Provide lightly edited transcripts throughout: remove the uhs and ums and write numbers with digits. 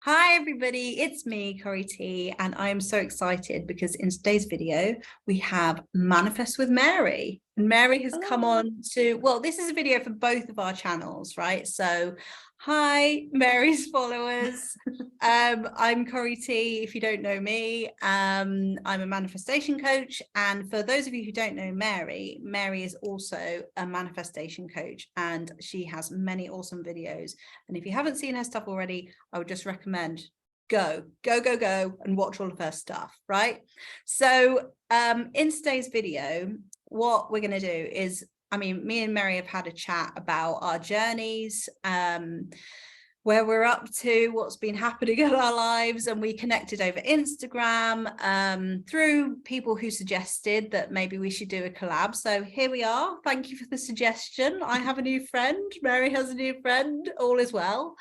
Hi everybody, it's me, Corey T, and I am so excited because in today's video we have Manifest with Mary. And Mary has come on to, well, this is a video for both of our channels, right? So hi Mary's followers. I'm Corey T, if you don't know me. I'm a manifestation coach, and for those of you who don't know Mary, Mary is also a manifestation coach, and she has many awesome videos. And if you haven't seen her stuff already, I would just recommend go and watch all of her stuff, right? So in today's video, what we're going to do is, me and Mary have had a chat about our journeys, where we're up to, what's been happening in our lives, and we connected over Instagram through people who suggested that maybe we should do a collab. So here we are. Thank you for the suggestion. I have a new friend. Mary has a new friend. All is well.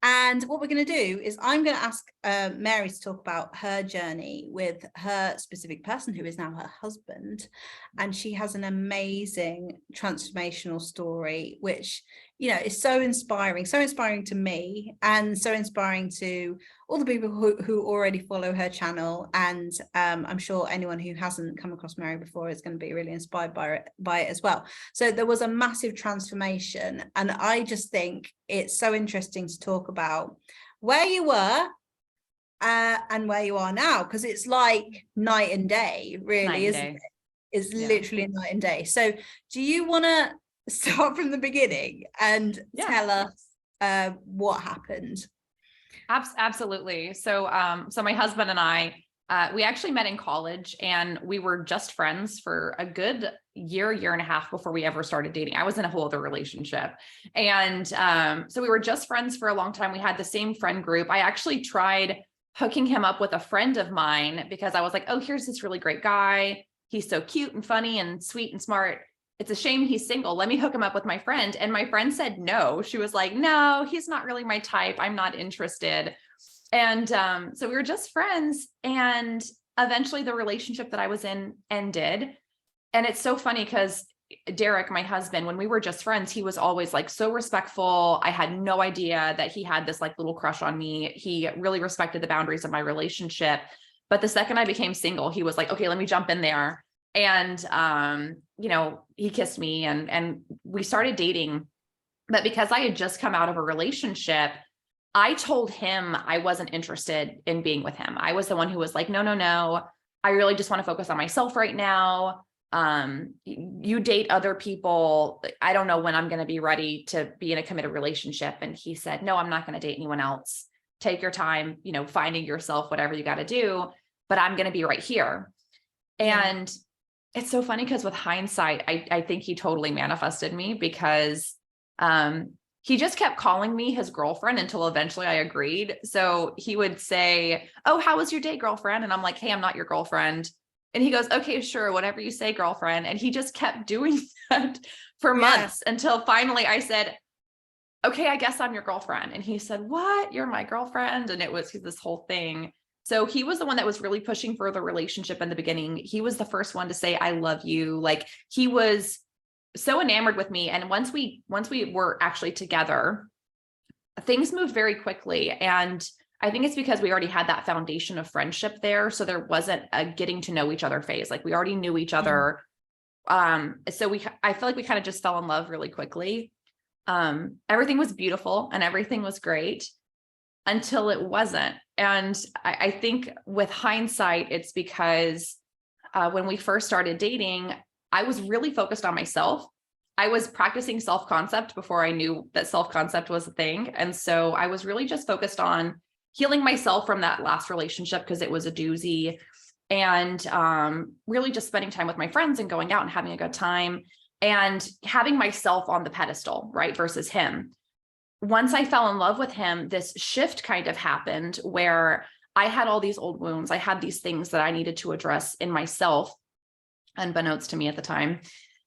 And what we're going to do is I'm going to ask Mary to talk about her journey with her specific person who is now her husband. And she has an amazing transformational story, which, you know, is so inspiring to me, and so inspiring to all the people who already follow her channel. And I'm sure anyone who hasn't come across Mary before is going to be really inspired by it as well. So there was a massive transformation, and I just think it's so interesting to talk about where you were and where you are now, because it's like night and day, really, isn't it? It's literally night and day. So do you want to start from the beginning and tell us what happened? Absolutely. So my husband and I, we actually met in college, and we were just friends for a good year and a half before we ever started dating. I was in a whole other relationship. And so we were just friends for a long time. We had the same friend group. I actually tried hooking him up with a friend of mine because I was like, oh, here's this really great guy. He's so cute and funny and sweet and smart. It's a shame he's single. Let me hook him up with my friend. And my friend said no. She was like, no, he's not really my type. I'm not interested. And so we were just friends. And eventually the relationship that I was in ended. And it's so funny because Derek, my husband, when we were just friends, he was always like so respectful. I had no idea that he had this like little crush on me. He really respected the boundaries of my relationship. But the second I became single, he was like, okay, let me jump in there. And, you know, he kissed me and we started dating. But because I had just come out of a relationship, I told him I wasn't interested in being with him. I was the one who was like, no, I really just want to focus on myself right now. You date other people. I don't know when I'm going to be ready to be in a committed relationship. And he said, no, I'm not going to date anyone else. Take your time, you know, finding yourself, whatever you got to do, but I'm going to be right here. And it's so funny because with hindsight, I think he totally manifested me because, he just kept calling me his girlfriend until eventually I agreed. So he would say, oh, how was your day, girlfriend? And I'm like, hey, I'm not your girlfriend. And he goes, okay, sure. Whatever you say, girlfriend. And he just kept doing that for months until finally I said, okay, I guess I'm your girlfriend. And he said, what? You're my girlfriend. And it was this whole thing. So he was the one that was really pushing for the relationship in the beginning. He was the first one to say, I love you. Like, he was so enamored with me. And once we were actually together, things moved very quickly. And I think it's because we already had that foundation of friendship there. So there wasn't a getting to know each other phase. Like, we already knew each other. So I feel like we kind of just fell in love really quickly. Everything was beautiful and everything was great until it wasn't. And I think with hindsight, it's because when we first started dating, I was really focused on myself. I was practicing self-concept before I knew that self-concept was a thing. And so I was really just focused on healing myself from that last relationship because it was a doozy, and really just spending time with my friends and going out and having a good time and having myself on the pedestal, right? Versus him. Once I fell in love with him, this shift kind of happened where I had all these old wounds. I had these things that I needed to address in myself, unbeknownst to me at the time.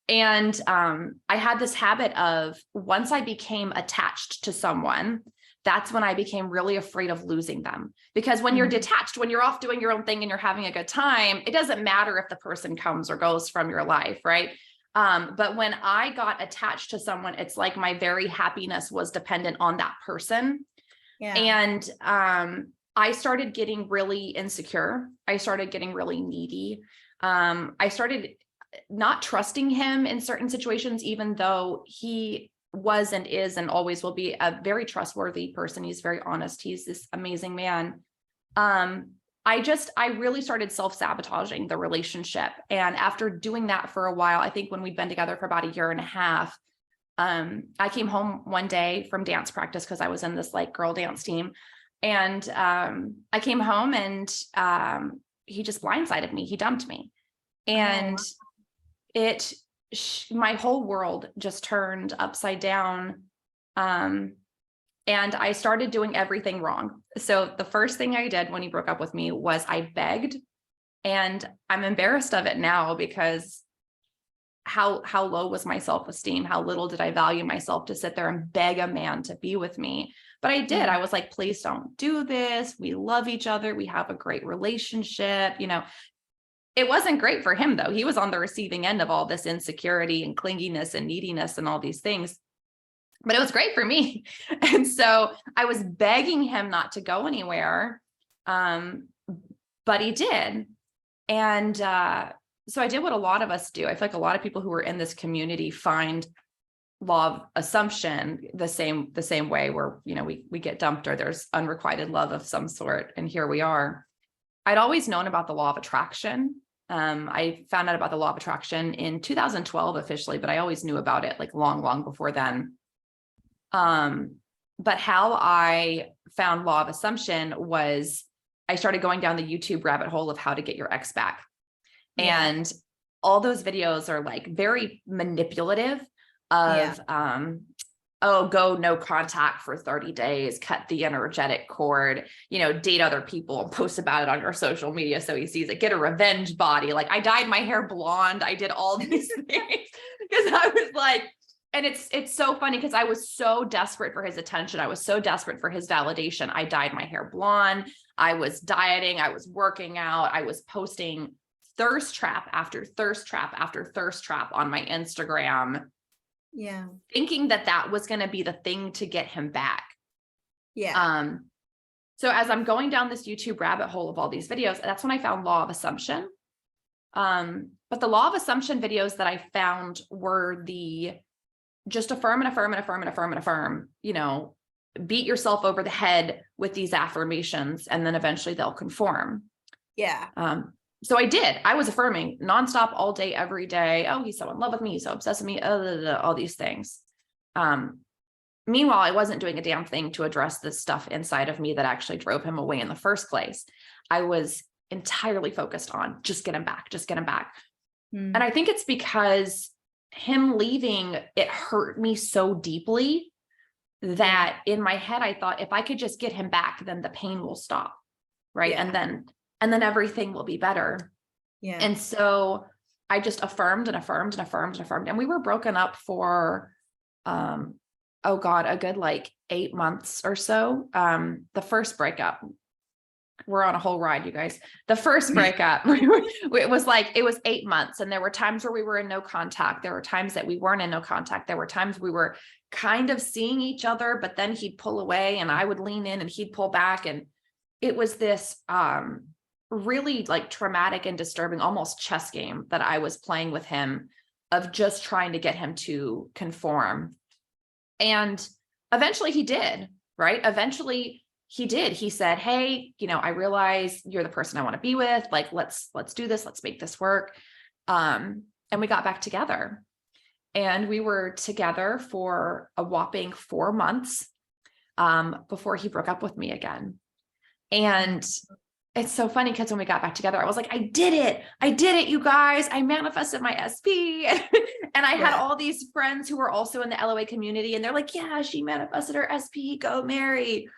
And I had this habit of, once I became attached to someone, that's when I became really afraid of losing them. Because when you're detached, when you're off doing your own thing and you're having a good time, it doesn't matter if the person comes or goes from your life, right? But when I got attached to someone, it's like my very happiness was dependent on that person. Yeah. And I started getting really insecure. I started getting really needy. I started not trusting him in certain situations, even though he was and is and always will be a very trustworthy person. He's very honest. He's this amazing man. I really started self-sabotaging the relationship. And after doing that for a while, I think when we'd been together for about a year and a half, I came home one day from dance practice because I was in this like girl dance team. And I came home and he just blindsided me. He dumped me. And my whole world just turned upside down. And I started doing everything wrong. So the first thing I did when he broke up with me was I begged, and I'm embarrassed of it now because how low was my self-esteem? How little did I value myself to sit there and beg a man to be with me? But I did. I was like, please don't do this. We love each other. We have a great relationship. It wasn't great for him though. He was on the receiving end of all this insecurity and clinginess and neediness and all these things, but it was great for me. And so I was begging him not to go anywhere. But he did. And, so I did what a lot of us do. I feel like a lot of people who are in this community find law of assumption the same way, where, we get dumped or there's unrequited love of some sort. And here we are. I'd always known about the law of attraction. I found out about the law of attraction in 2012 officially, but I always knew about it like long before then. But how I found law of assumption was I started going down the YouTube rabbit hole of how to get your ex back. Yeah. And all those videos are like very manipulative of, go no contact for 30 days, cut the energetic cord, date other people, post about it on your social media so he sees it, get a revenge body. Like I dyed my hair blonde. I did all these things because I was like, and it's so funny because I was so desperate for his attention. I was so desperate for his validation. I dyed my hair blonde. I was dieting. I was working out. I was posting thirst trap after thirst trap after thirst trap on my Instagram. Yeah. Thinking that was going to be the thing to get him back. Yeah. So as I'm going down this YouTube rabbit hole of all these videos, that's when I found law of assumption. But the law of assumption videos that I found were just affirm and affirm and affirm and affirm and affirm, beat yourself over the head with these affirmations, and then eventually they'll conform. Yeah. So I did. I was affirming nonstop all day, every day. Oh, he's so in love with me. He's so obsessed with me. All these things. Meanwhile, I wasn't doing a damn thing to address the stuff inside of me that actually drove him away in the first place. I was entirely focused on just get him back, just get him back. And I think it's because him leaving, it hurt me so deeply that in my head, I thought if I could just get him back, then the pain will stop. Right. Yeah. And then everything will be better. Yeah. And so I just affirmed and affirmed and affirmed and affirmed. And we were broken up for, a good like 8 months or so. The first breakup, we're on a whole ride, you guys. The first breakup, it was 8 months. And there were times where we were in no contact. There were times that we weren't in no contact. There were times we were kind of seeing each other, but then he'd pull away and I would lean in and he'd pull back. And it was this, really like traumatic and disturbing, almost chess game that I was playing with him of just trying to get him to conform. And eventually he did, right? Eventually he did. He said, hey, I realize you're the person I want to be with. Like, let's do this. Let's make this work. And we got back together, and we were together for a whopping 4 months, before he broke up with me again. And it's so funny because when we got back together, I was like, I did it, you guys. I manifested my SP. And I had all these friends who were also in the LOA community, and they're like, yeah, she manifested her SP, go marry.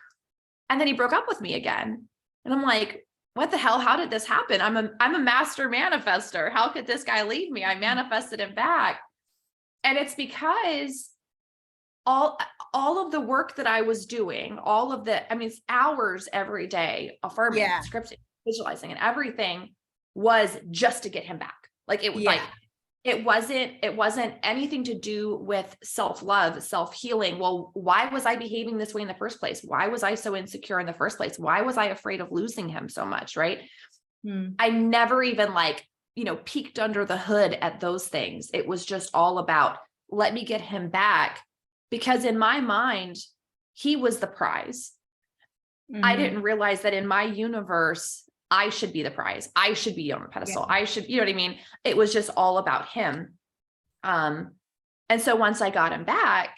And then he broke up with me again. And I'm like, what the hell? How did this happen? I'm a master manifester. How could this guy leave me? I manifested him back. And it's because all of the work that I was doing, it's hours every day, affirming, scripting, visualizing, and everything was just to get him back. Like it was it wasn't anything to do with self-love, self-healing. Well, why was I behaving this way in the first place? Why was I so insecure in the first place? Why was I afraid of losing him so much? Right. I never even peeked under the hood at those things. It was just all about, let me get him back, because in my mind, he was the prize. I didn't realize that in my universe, I should be the prize. I should be on a pedestal. I should, you know what I mean? It was just all about him. And so once I got him back,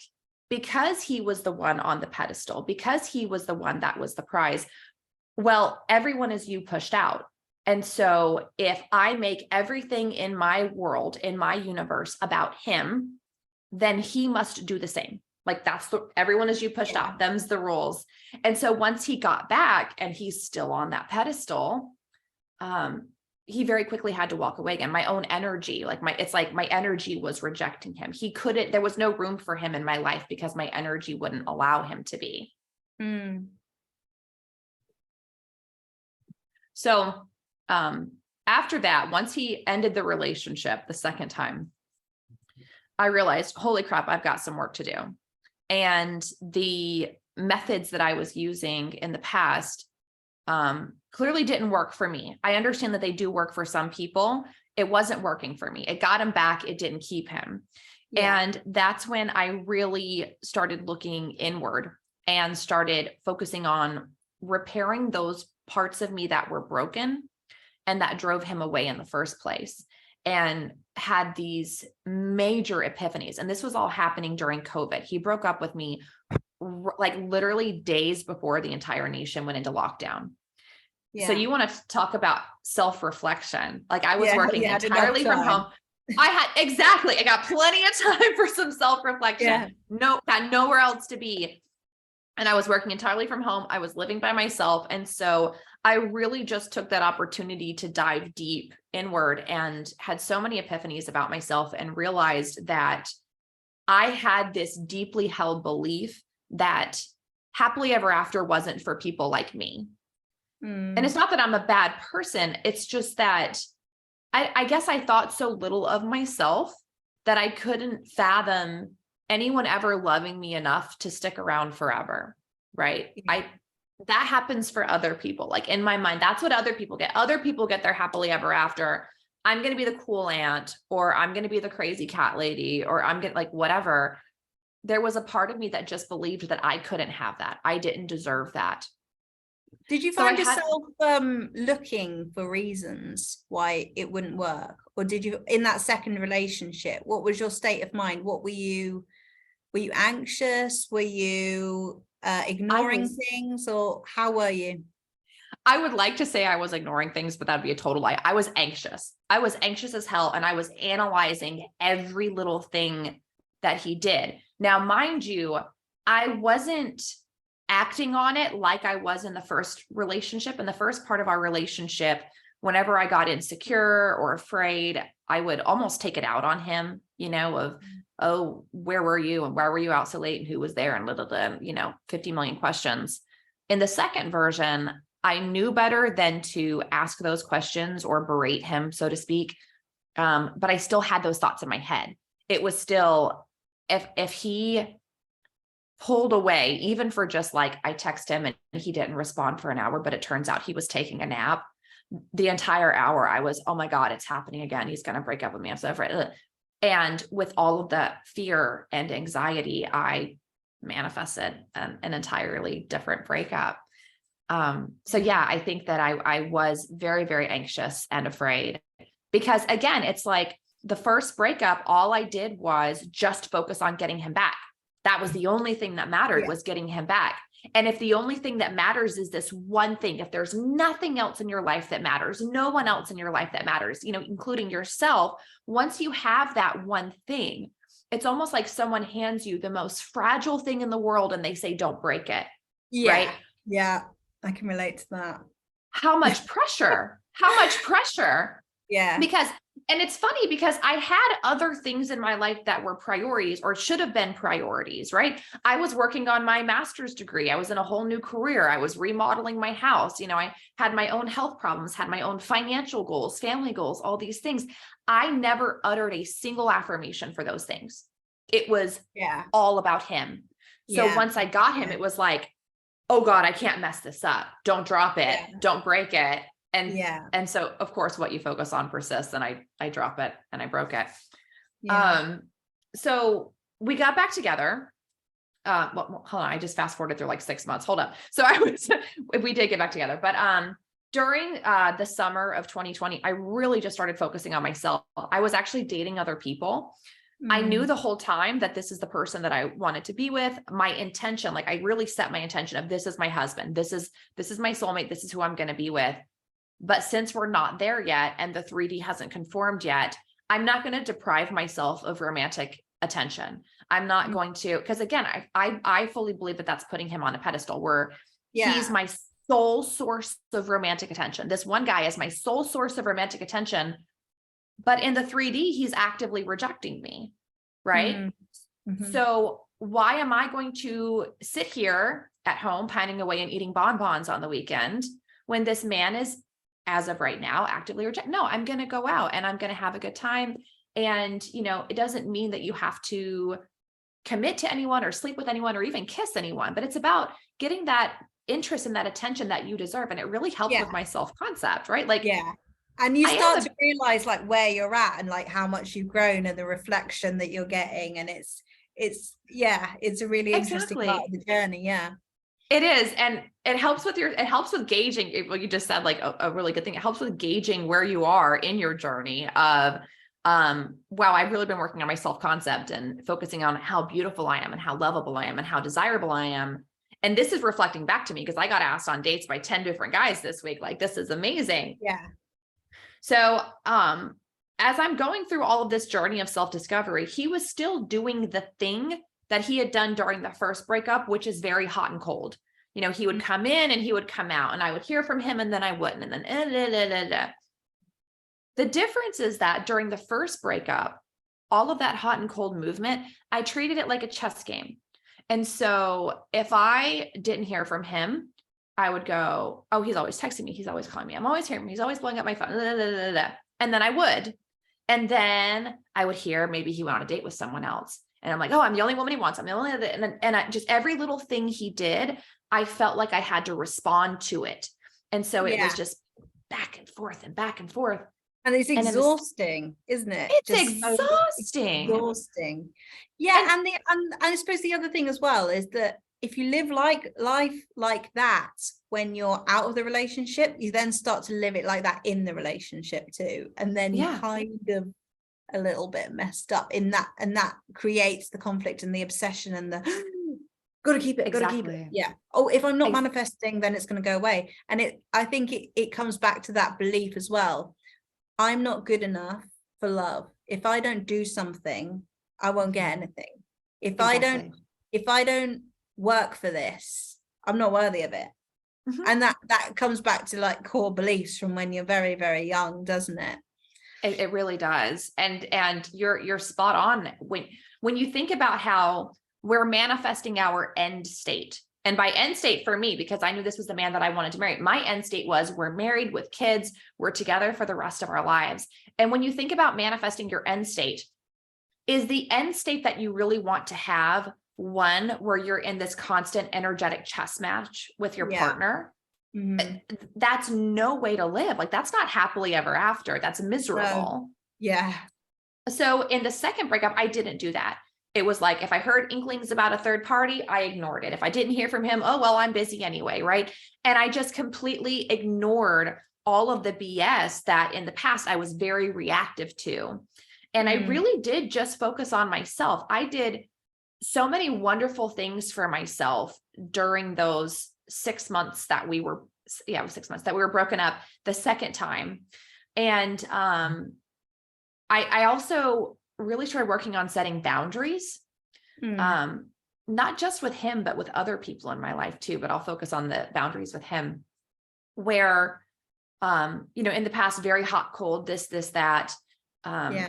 because he was the one on the pedestal, because he was the one that was the prize, well, everyone is you pushed out. And so if I make everything in my world, in my universe about him, then he must do the same. Like everyone is you pushed out. Them's the rules. And so once he got back and he's still on that pedestal, he very quickly had to walk away again. My own energy, it's like my energy was rejecting him. There was no room for him in my life because my energy wouldn't allow him to be. So, after that, once he ended the relationship the second time, I realized, holy crap, I've got some work to do. And the methods that I was using in the past clearly didn't work for me. I understand that they do work for some people. It wasn't working for me. It got him back. It didn't keep him. And that's when I really started looking inward and started focusing on repairing those parts of me that were broken and that drove him away in the first place, and had these major epiphanies. And this was all happening during COVID. He broke up with me literally days before the entire nation went into lockdown. So you want to talk about self-reflection. I was working entirely from home. I got plenty of time for some self-reflection. Had nowhere else to be. And I was working entirely from home. I was living by myself. And so I really just took that opportunity to dive deep inward and had so many epiphanies about myself, and realized that I had this deeply held belief that happily ever after wasn't for people like me. And it's not that I'm a bad person. It's just that I guess I thought so little of myself that I couldn't fathom anyone ever loving me enough to stick around forever. Right. That happens for other people. In my mind, that's what other people get. Other people get their happily ever after. I'm going to be the cool aunt, or I'm going to be the crazy cat lady, or I'm going to whatever. There was a part of me that just believed that I couldn't have that. I didn't deserve that. Did you find yourself looking for reasons why it wouldn't work? Or did you, in that second relationship, what was your state of mind? What were you anxious? Were you ignoring things, or how were you? I would like to say I was ignoring things, but that'd be a total lie. I was anxious. I was anxious as hell. And I was analyzing every little thing that he did. Now, mind you, I wasn't acting on it like I was in the first relationship. In the first part of our relationship, whenever I got insecure or afraid, I would almost take it out on him, oh, where were you? And why were you out so late? And who was there? And 50 million questions. In the second version, I knew better than to ask those questions or berate him, so to speak. But I still had those thoughts in my head. It was still, if he pulled away, even for just I text him and he didn't respond for an hour, but it turns out he was taking a nap. The entire hour I was, oh my God, it's happening again. He's going to break up with me. I'm so afraid. And with all of the fear and anxiety, I manifested an entirely different breakup. So yeah, I think that I was very, very anxious and afraid, because again, it's the first breakup, all I did was just focus on getting him back. That was the only thing that mattered, was getting him back. And if the only thing that matters is this one thing, if there's nothing else in your life that matters, no one else in your life that matters, including yourself, once you have that one thing, it's almost like someone hands you the most fragile thing in the world and they say, don't break it. Right? Yeah. I can relate to that. How much pressure? How much pressure? Yeah. Because, and it's funny because I had other things in my life that were priorities or should have been priorities, right? I was working on my master's degree. I was in a whole new career. I was remodeling my house. I had my own health problems, had my own financial goals, family goals, all these things. I never uttered a single affirmation for those things. It was all about him. So once I got him, it was like, oh God, I can't mess this up. Don't drop it. Don't break it. And so of course what you focus on persists, and I drop it and I broke it. So we got back together. Well, hold on. I just fast forwarded through like 6 months. Hold up. So we did get back together, but, during the summer of 2020, I really just started focusing on myself. I was actually dating other people. I knew the whole time that this is the person that I wanted to be with. My intention, like I really set my intention of this is my husband. This is my soulmate. This is who I'm going to be with. But since we're not there yet and the 3D hasn't conformed yet, I'm not going to deprive myself of romantic attention. I'm not going to, because again, I fully believe that that's putting him on a pedestal where he's my sole source of romantic attention. This one guy is my sole source of romantic attention, but in the 3D, he's actively rejecting me, right? So why am I going to sit here at home pining away and eating bonbons on the weekend when this man is, as of right now, actively rejecting? No, I'm going to go out and I'm going to have a good time. And, it doesn't mean that you have to commit to anyone or sleep with anyone or even kiss anyone, but it's about getting that interest and that attention that you deserve. And it really helps with my self-concept, right? Like, and you start to realize like where you're at and like how much you've grown and the reflection that you're getting. And it's a really interesting part of the journey. It is. And it helps with gauging what you just said, like a really good thing. It helps with gauging where you are in your journey of, wow, I've really been working on my self-concept and focusing on how beautiful I am and how lovable I am and how desirable I am. And this is reflecting back to me because I got asked on dates by 10 different guys this week. Like, this is amazing. So, as I'm going through all of this journey of self-discovery, he was still doing the thing that he had done during the first breakup, which is very hot and cold. He would come in and he would come out and I would hear from him and then I wouldn't. And then the difference is that during the first breakup, all of that hot and cold movement, I treated it like a chess game. And so if I didn't hear from him, I would go, oh, he's always texting me. He's always calling me. I'm always hearing him. He's always blowing up my phone. And then I would. And then I would hear maybe he went on a date with someone else. And I'm like, oh, I'm the only woman he wants. I'm the only, and I just, every little thing he did, I felt like I had to respond to it. And so it was just back and forth and back and forth. And it's exhausting, isn't it? It's exhausting. Exhausting. Yeah. And I suppose the other thing as well is that if you live life like that, when you're out of the relationship, you then start to live it like that in the relationship too. And then you kind of a little bit messed up in that, and that creates the conflict and the obsession and the gotta keep it, gotta keep it. Yeah. Oh, if I'm not manifesting, then it's going to go away. And I think it comes back to that belief as well. I'm not good enough for love. If I don't do something, I won't get anything. If I don't work for this, I'm not worthy of it. And that comes back to like core beliefs from when you're very, very young, doesn't it? It really does. And you're spot on when you think about how we're manifesting our end state. And by end state for me, because I knew this was the man that I wanted to marry, my end state was we're married with kids, we're together for the rest of our lives. And when you think about manifesting your end state, is the end state that you really want to have one where you're in this constant energetic chess match with your partner? That's no way to live. Like, that's not happily ever after. That's miserable. So in the second breakup, I didn't do that. It was like, if I heard inklings about a third party, I ignored it. If I didn't hear from him, oh, well, I'm busy anyway. Right. And I just completely ignored all of the BS that in the past I was very reactive to. And I really did just focus on myself. I did so many wonderful things for myself during those 6 months that we were, 6 months that we were broken up the second time. And I also really started working on setting boundaries, not just with him, but with other people in my life too. But I'll focus on the boundaries with him, where in the past, very hot, cold, this, that. Yeah.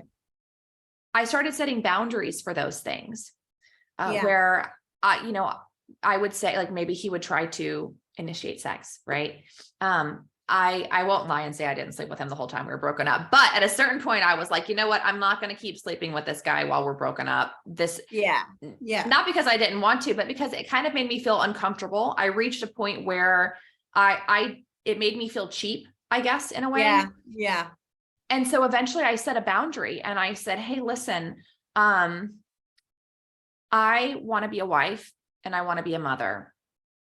I started setting boundaries for those things, Yeah. where I would say, like, maybe he would try to initiate sex, right? I won't lie and say I didn't sleep with him the whole time we were broken up, but at a certain point I was like, you know what? I'm not going to keep sleeping with this guy while we're broken up. Yeah. Not because I didn't want to, but because it kind of made me feel uncomfortable. I reached a point where it made me feel cheap, I guess, in a way. Yeah. Yeah. And so eventually I set a boundary and I said, hey, listen, I want to be a wife and I want to be a mother.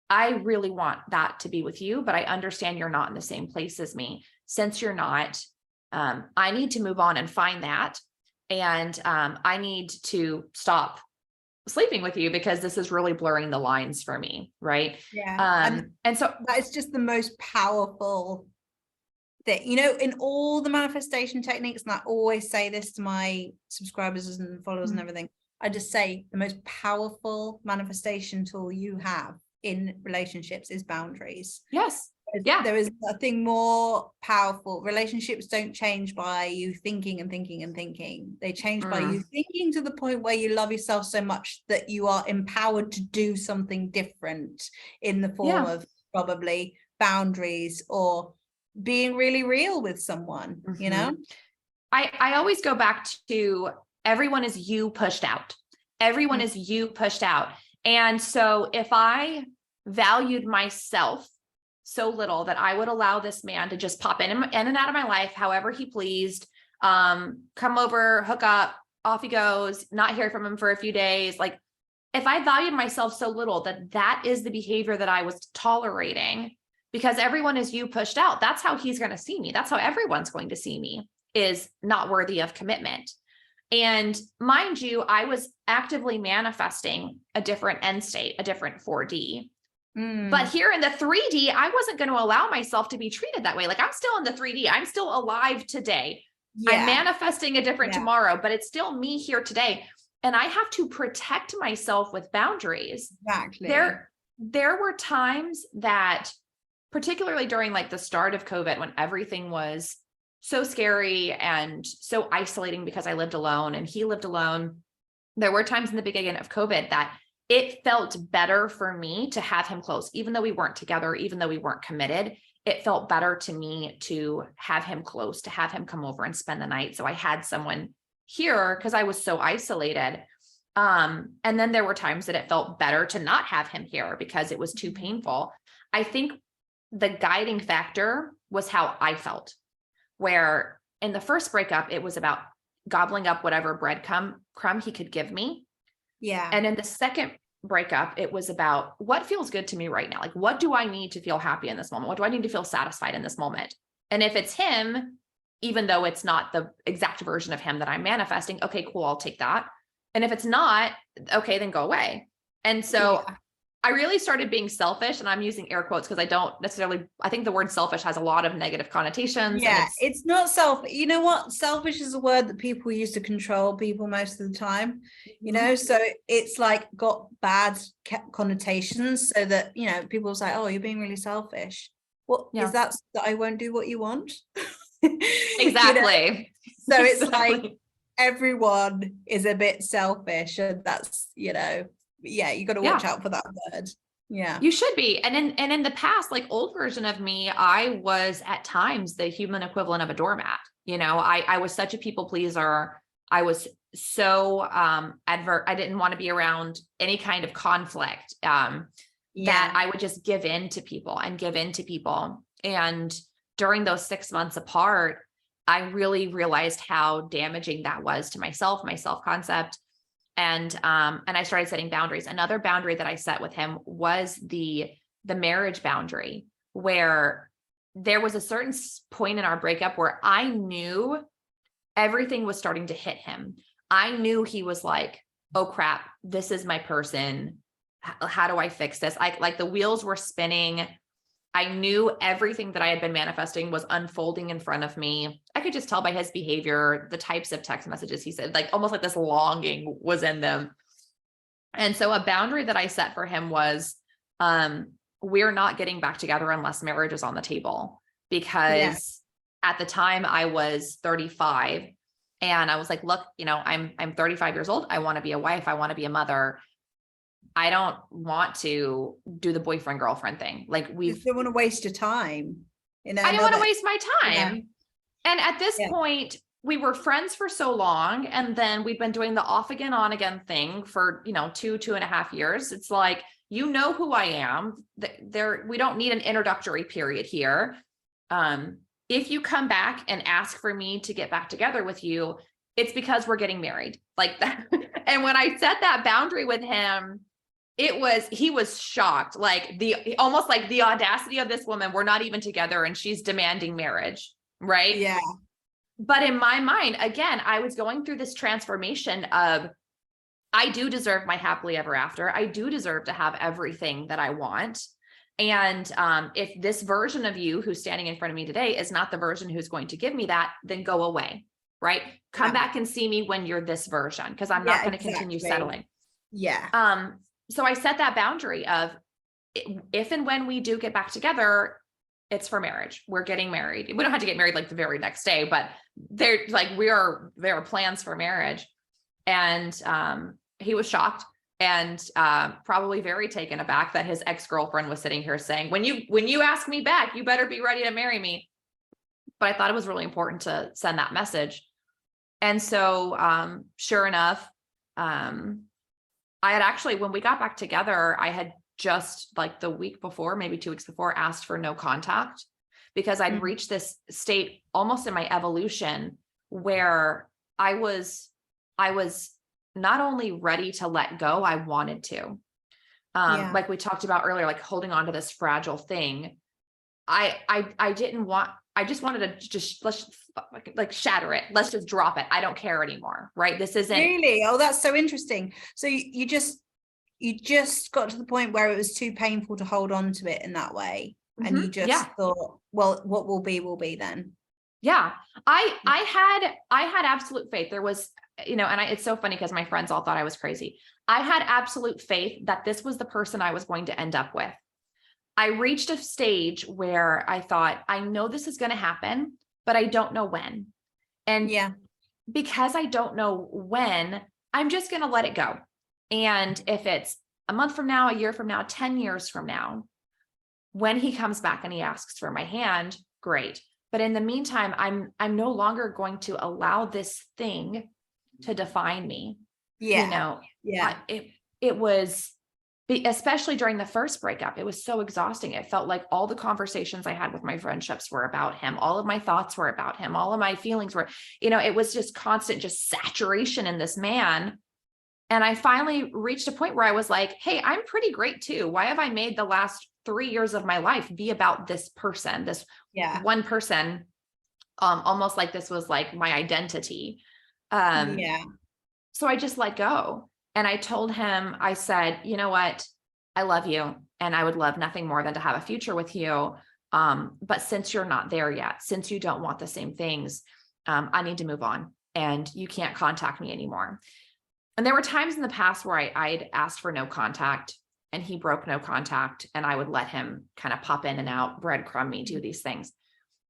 I really want that to be with you, but I understand you're not in the same place as me. Since you're not, I need to move on and find that. And I need to stop sleeping with you because this is really blurring the lines for me. Right. Yeah. And so that is just the most powerful thing, in all the manifestation techniques. And I always say this to my subscribers and followers and everything. I just say the most powerful manifestation tool you have in relationships is boundaries. Yes. Yeah. There is nothing more powerful. Relationships don't change by you thinking and thinking and thinking. They change by you thinking to the point where you love yourself so much that you are empowered to do something different in the form of probably boundaries or being really real with someone, I always go back to everyone is you pushed out. Everyone is you pushed out. And so if I valued myself so little that I would allow this man to just pop in and out of my life however he pleased, come over, hook up, off he goes, not hear from him for a few days. Like, if I valued myself so little that is the behavior that I was tolerating, because everyone is you pushed out, that's how he's going to see me. That's how everyone's going to see me, is not worthy of commitment. And mind you, I was actively manifesting a different end state, a different 4D. But here in the 3D, I wasn't going to allow myself to be treated that way. Like, I'm still in the 3D. I'm still alive today. Yeah. I'm manifesting a different tomorrow, but it's still me here today. And I have to protect myself with boundaries. Exactly. There were times that, particularly during like the start of COVID, when everything was so scary and so isolating because I lived alone and he lived alone, there were times in the beginning of COVID that it felt better for me to have him close, even though we weren't together, even though we weren't committed. It felt better to me to have him close, to have him come over and spend the night. So I had someone here because I was so isolated. And then there were times that it felt better to not have him here because it was too painful. I think the guiding factor was how I felt, where in the first breakup, it was about gobbling up whatever breadcrumb he could give me. Yeah. And in the second breakup, it was about what feels good to me right now. Like, what do I need to feel happy in this moment? What do I need to feel satisfied in this moment? And if it's him, even though it's not the exact version of him that I'm manifesting, okay, cool, I'll take that. And if it's not, okay, then go away. And so I really started being selfish, and I'm using air quotes because I don't necessarily, I think the word selfish has a lot of negative connotations. Yeah, it's not selfish. You know what? Selfish is a word that people use to control people most of the time, so it's like got bad connotations, so that, people say, oh, you're being really selfish. Well, is that I won't do what you want? Exactly. So it's like everyone is a bit selfish, and that's, you got to watch out for that word. Yeah, you should be. And in the past, like old version of me, I was at times the human equivalent of a doormat. I was such a people pleaser. I was so I didn't want to be around any kind of conflict, that I would just give in to people. And during those 6 months apart, I really realized how damaging that was to myself, my self-concept. And I started setting boundaries. Another boundary that I set with him was the marriage boundary, where there was a certain point in our breakup where I knew everything was starting to hit him. I knew he was like, oh crap, this is my person. How do I fix this? Like the wheels were spinning. I knew everything that I had been manifesting was unfolding in front of me. I could just tell by his behavior, the types of text messages he said, like almost like this longing was in them. And so a boundary that I set for him was, we're not getting back together unless marriage is on the table. because at the time I was 35 and I was like, look, you know, I'm 35 years old. I want to be a wife. I want to be a mother. I don't want to do the boyfriend girlfriend thing. Like You don't want to waste your time. You know, I didn't want to waste my time. Yeah. And at this point, we were friends for so long. And then we've been doing the off again, on again thing for, you know, 2.5 years. It's like, you know who I am. We don't need an introductory period here. If you come back and ask for me to get back together with you, it's because we're getting married like that. And when I set that boundary with him, he was shocked, like almost like the audacity of this woman. We're not even together and she's demanding marriage. Right. Yeah. But in my mind, again, I was going through this transformation of, I do deserve my happily ever after. I do deserve to have everything that I want. And if this version of you who's standing in front of me today is not the version who's going to give me that, then go away. Right. Come back and see me when you're this version, because I'm not going to continue settling. Yeah. So I set that boundary of, if and when we do get back together, it's for marriage. We're getting married. We don't have to get married like the very next day, but there are plans for marriage. And he was shocked and probably very taken aback that his ex-girlfriend was sitting here saying, when you ask me back, you better be ready to marry me. But I thought it was really important to send that message. And so sure enough, I had actually, when we got back together, I had just like the week before, maybe 2 weeks before, asked for no contact, because I'd reached this state almost in my evolution where I was not only ready to let go, I wanted to. Like we talked about earlier, like holding on to this fragile thing. I just wanted to let's like shatter it. Let's just drop it. I don't care anymore. Right. This isn't really. Oh, that's so interesting. So you just got to the point where it was too painful to hold on to it in that way. And you just thought, well, what will be then. Yeah. I had absolute faith. There was, you know, and it's so funny because my friends all thought I was crazy. I had absolute faith that this was the person I was going to end up with. I reached a stage where I thought, I know this is going to happen, but I don't know when. And because I don't know when, I'm just going to let it go. And if it's a month from now, a year from now, 10 years from now, when he comes back and he asks for my hand, great. But in the meantime, I'm no longer going to allow this thing to define me. You know, it was, especially during the first breakup, it was so exhausting. It felt like all the conversations I had with my friendships were about him. All of my thoughts were about him. All of my feelings were, you know, it was just constant, just saturation in this man. And I finally reached a point where I was like, hey, I'm pretty great too. Why have I made the last 3 years of my life be about this person, this one person, almost like this was like my identity. So I just let go. And I told him, I said, you know what? I love you. And I would love nothing more than to have a future with you. But since you're not there yet, since you don't want the same things, I need to move on and you can't contact me anymore. And there were times in the past where I'd asked for no contact and he broke no contact and I would let him kind of pop in and out, breadcrumb me, do these things.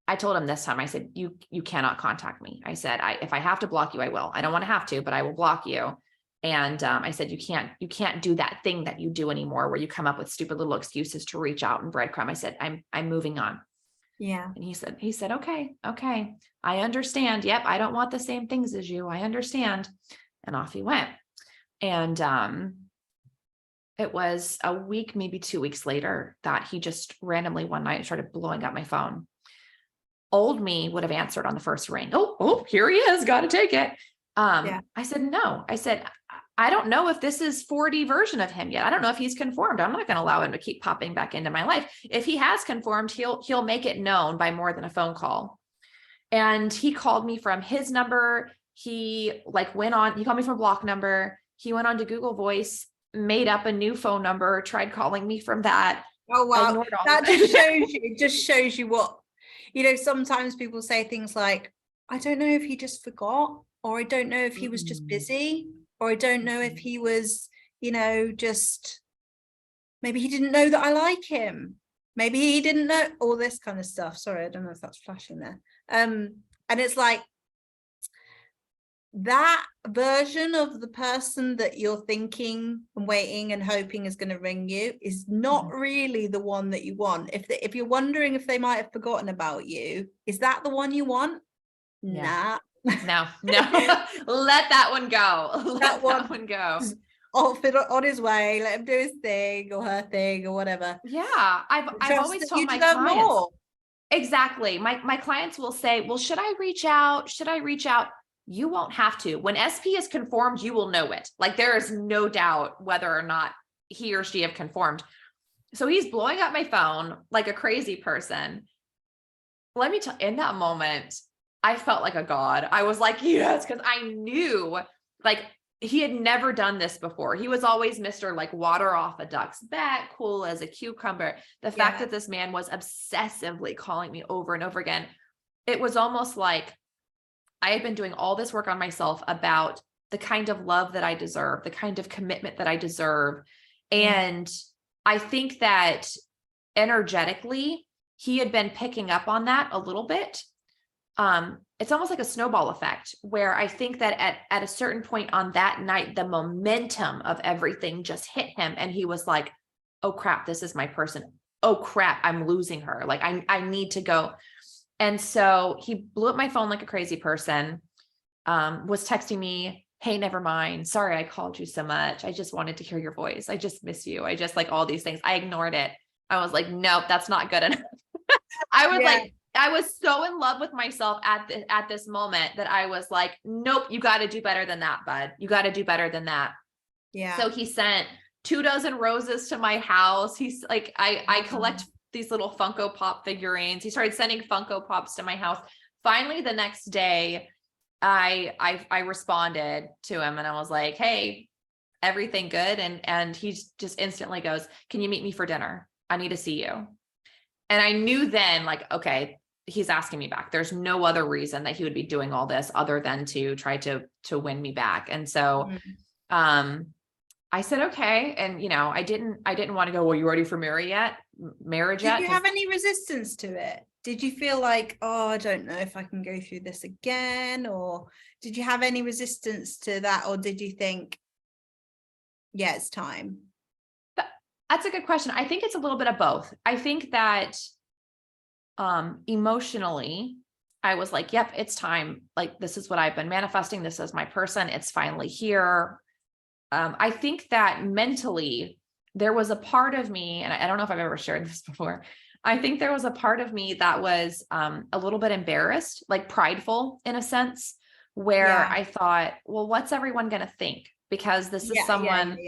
I told him this time, I said, you cannot contact me. I said, if I have to block you, I will. I don't want to have to, but I will block you. And I said, you can't do that thing that you do anymore where you come up with stupid little excuses to reach out and breadcrumb. I said, I'm moving on. Yeah. And he said, okay. I understand. Yep. I don't want the same things as you. I understand. And off he went. And it was a week, maybe 2 weeks later that he just randomly one night started blowing up my phone. Old me would have answered on the first ring. Oh, here he is. Got to take it. I said, no, I said, I don't know if this is 4D version of him yet. I don't know if he's conformed. I'm not going to allow him to keep popping back into my life. If he has conformed, he'll make it known by more than a phone call. And he called me from his number. He called me from a block number. He went on to Google Voice, made up a new phone number, tried calling me from that. Oh, wow. That just shows you what, you know, sometimes people say things like, I don't know if he just forgot, or I don't know if he was just busy, or I don't know if he was, you know, just maybe he didn't know that I like him. Maybe he didn't know all this kind of stuff. Sorry, I don't know if that's flashing there. And it's like that version of the person that you're thinking and waiting and hoping is going to ring you is not really the one that you want. If you're wondering if they might have forgotten about you, is that the one you want? Yeah. Nah. No, let that one go. Let that one go. Off on his way, let him do his thing or her thing or whatever. Yeah. I've always told my clients. More. Exactly. My clients will say, well, should I reach out? Should I reach out? You won't have to. When SP is conformed, you will know it. Like there is no doubt whether or not he or she have conformed. So he's blowing up my phone like a crazy person. Let me tell you, in that moment, I felt like a god. I was like, yes, because I knew like he had never done this before. He was always Mr. like water off a duck's back, cool as a cucumber. The fact that this man was obsessively calling me over and over again, it was almost like I had been doing all this work on myself about the kind of love that I deserve, the kind of commitment that I deserve. And I think that energetically, he had been picking up on that a little bit. It's almost like a snowball effect where I think that at a certain point on that night, the momentum of everything just hit him. And he was like, oh crap, this is my person. Oh crap, I'm losing her. Like I need to go. And so he blew up my phone like a crazy person, was texting me, hey, never mind. Sorry, I called you so much. I just wanted to hear your voice. I just miss you. I just like all these things. I ignored it. I was like, nope, that's not good enough. I was so in love with myself at this moment that I was like, nope, you got to do better than that, bud. You got to do better than that. Yeah. So he sent 24 roses to my house. He's like, I collect these little Funko Pop figurines. He started sending Funko Pops to my house. Finally, the next day, I responded to him and I was like, hey, everything good? And he just instantly goes, can you meet me for dinner? I need to see you. And I knew then like, okay, he's asking me back. There's no other reason that he would be doing all this other than to try to win me back. And so, I said, okay. And, I didn't want to go, well, you ready for marriage yet? Did you have any resistance to it? Did you feel like, oh, I don't know if I can go through this again? Or did you have any resistance to that? Or did you think, yeah, it's time? That's a good question. I think it's a little bit of both. I think that emotionally, I was like, yep, it's time. Like, this is what I've been manifesting. This is my person. It's finally here. I think that mentally there was a part of me, and I don't know if I've ever shared this before. I think there was a part of me that was a little bit embarrassed, like prideful in a sense, where I thought, well, what's everyone going to think? Because this is someone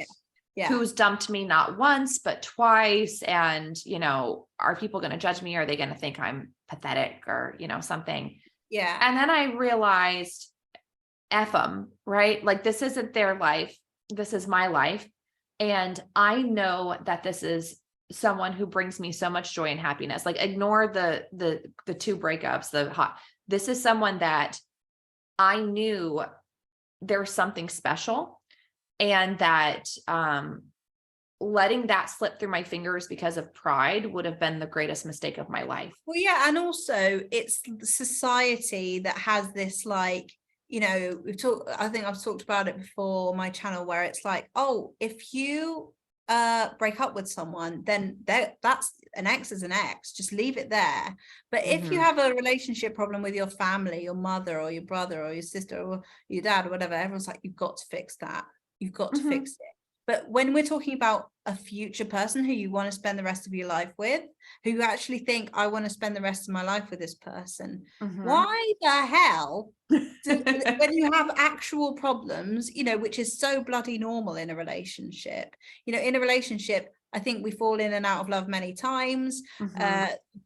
who's dumped me not once, but twice. And, are people going to judge me? Are they going to think I'm pathetic or, something? Yeah. And then I realized, F them, right? Like, this isn't their life. This is my life. And I know that this is someone who brings me so much joy and happiness. Like, ignore the 2 breakups, this is someone that I knew there's something special, and that letting that slip through my fingers because of pride would have been the greatest mistake of my life. Well, yeah. And also it's society that has this, like, I think I've talked about it before on my channel, where it's like, oh, if you break up with someone, then that's an ex is an ex, just leave it there. But if you have a relationship problem with your family, your mother or your brother or your sister or your dad or whatever, everyone's like, you've got to fix that. You've got to fix it. But when we're talking about a future person who you want to spend the rest of your life with, who you actually think, I want to spend the rest of my life with this person, why the hell when you have actual problems, which is so bloody normal in a relationship, in a relationship, I think we fall in and out of love many times.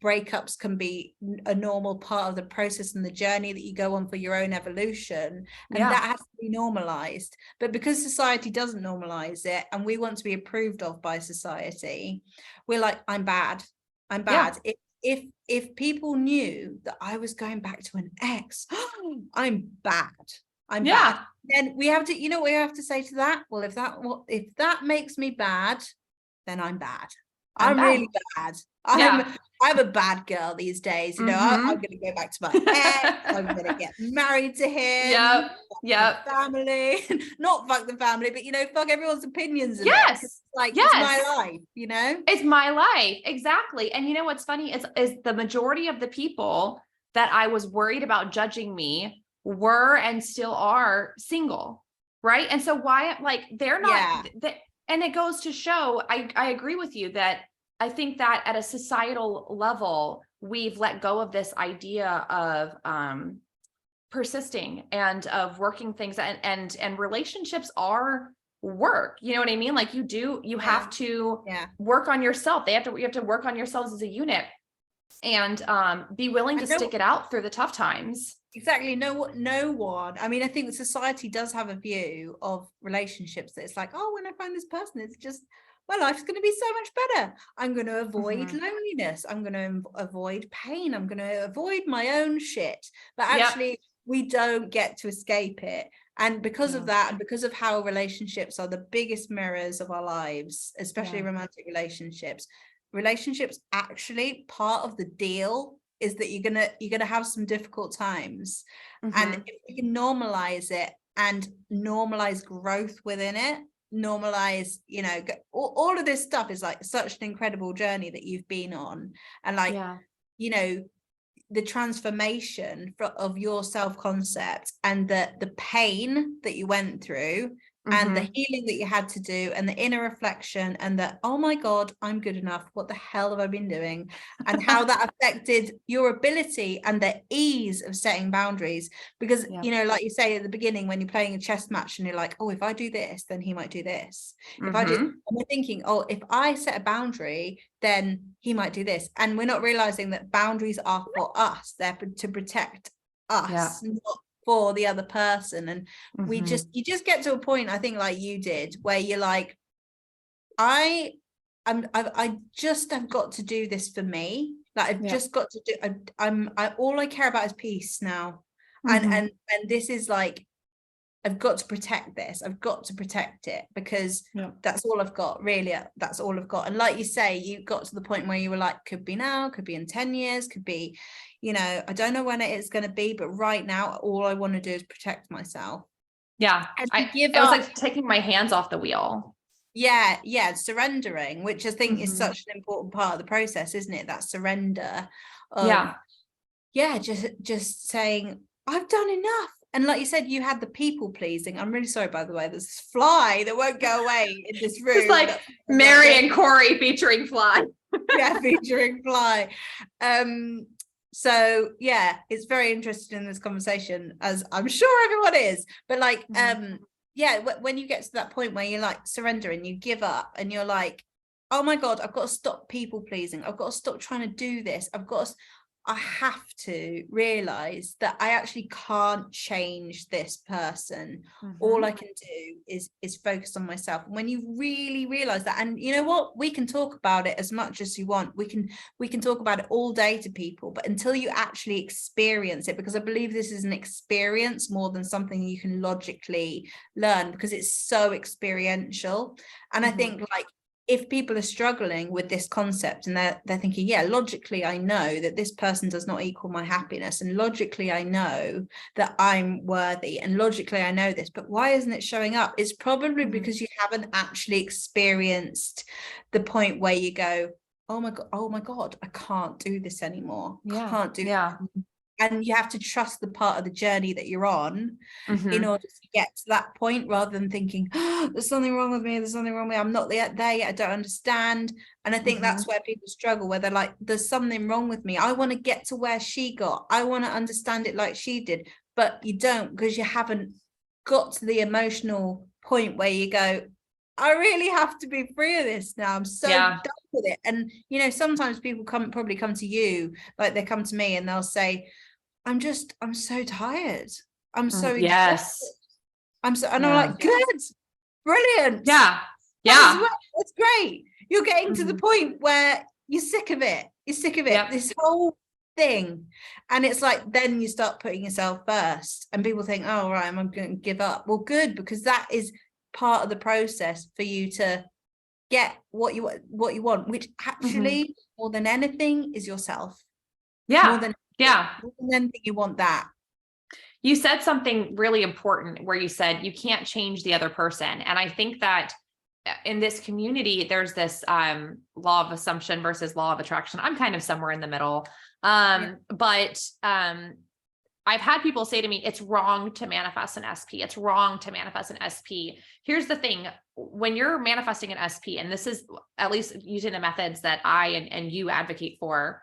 Breakups can be a normal part of the process and the journey that you go on for your own evolution. And that has to be normalized. But because society doesn't normalize it, and we want to be approved of by society, we're like, I'm bad. If people knew that I was going back to an ex, I'm bad. I'm bad. Then we have to, what we have to say to that? Well, if that makes me bad, then I'm bad. I'm really bad. I'm a bad girl these days. You know, I'm going to go back to my ex. I'm going to get married to him. Yep. Family, not fuck the family, but you know, fuck everyone's opinions of it. Yes. It's my life, you know? It's my life. Exactly. And you know, what's funny is the majority of the people that I was worried about judging me were and still are single. Right. And so why, like, they're not, and it goes to show, I agree with you that I think that at a societal level, we've let go of this idea of persisting and of working things, and relationships are work. You know what I mean? Like you have to work on yourself. You have to work on yourselves as a unit, and be willing to stick it out through the tough times. Exactly. No one. I mean, I think society does have a view of relationships that it's like, oh, when I find this person, it's just, my life's going to be so much better. I'm going to avoid loneliness. I'm going to avoid pain. I'm going to avoid my own shit. But actually, we don't get to escape it. And because of that, and because of how relationships are the biggest mirrors of our lives, especially romantic relationships actually, part of the deal is that you're gonna have some difficult times. And if we can normalize it and normalize growth within it, normalize, you know, all of this stuff is like such an incredible journey that you've been on. And like, you know, the transformation of your self-concept and the pain that you went through and the healing that you had to do and the inner reflection and the, oh my God, I'm good enough. What the hell have I been doing? And how that affected your ability and the ease of setting boundaries. Because, you know, like you say at the beginning, when you're playing a chess match and you're like, oh, if I do this, then he might do this. If I do, and we're thinking, oh, if I set a boundary, then he might do this. And we're not realizing that boundaries are for us. They're to protect us, not for the other person. And you just get to a point, I think, like you did, where you're like, I just have got to do this for me. Like I've just got to do, all I care about is peace now. And this is like, I've got to protect this. I've got to protect it, because that's all I've got, really. That's all I've got. And like you say, you got to the point where you were like, could be now, could be in 10 years, could be, you know, I don't know when it is going to be, but right now, all I want to do is protect myself. Yeah. It was like taking my hands off the wheel. Yeah. Surrendering, which I think is such an important part of the process, isn't it? That surrender of, just saying, I've done enough. And like you said, you had the people pleasing. I'm really sorry, by the way, there's this fly that won't go away in this room. It's like Mary and Corey featuring Fly. Featuring Fly. So yeah, it's very interesting in this conversation, as I'm sure everyone is. But like, when you get to that point where you're like surrendering, you give up, and you're like, oh my God, I've got to stop people pleasing. I've got to stop trying to do this. I have to realize that I actually can't change this person. All I can do is focus on myself. And when you really realize that, and you know what, we can talk about it as much as you want. We can talk about it all day to people, but until you actually experience it, because I believe this is an experience more than something you can logically learn, because it's so experiential. And I think, like, if people are struggling with this concept and they're thinking, yeah, logically, I know that this person does not equal my happiness. And logically, I know that I'm worthy. And logically, I know this, but why isn't it showing up? It's probably because you haven't actually experienced the point where you go, oh my God, I can't do this anymore. Can't do this. And you have to trust the part of the journey that you're on in order to get to that point, rather than thinking, oh, there's something wrong with me. There's something wrong with me. I'm not there yet. I don't understand. And I think that's where people struggle, where they're like, there's something wrong with me. I want to get to where she got. I want to understand it like she did. But you don't, because you haven't got to the emotional point where you go, I really have to be free of this now. I'm so done with it. And, you know, sometimes people probably come to you, like they come to me and they'll say, I'm so tired. I'm so exhausted. I'm like, good, brilliant. That's great. You're getting to the point where you're sick of it. This whole thing. And it's like, then you start putting yourself first, and people think, oh, right, I'm going to give up. Well, good, because that is part of the process for you to get what you want, which actually more than anything is yourself. Yeah. Yeah. More than anything, you want that. You said something really important where you said you can't change the other person. And I think that in this community, there's this law of assumption versus law of attraction. I'm kind of somewhere in the middle. But I've had people say to me, it's wrong to manifest an SP. It's wrong to manifest an SP. Here's the thing. When you're manifesting an SP, and this is at least using the methods that I and you advocate for,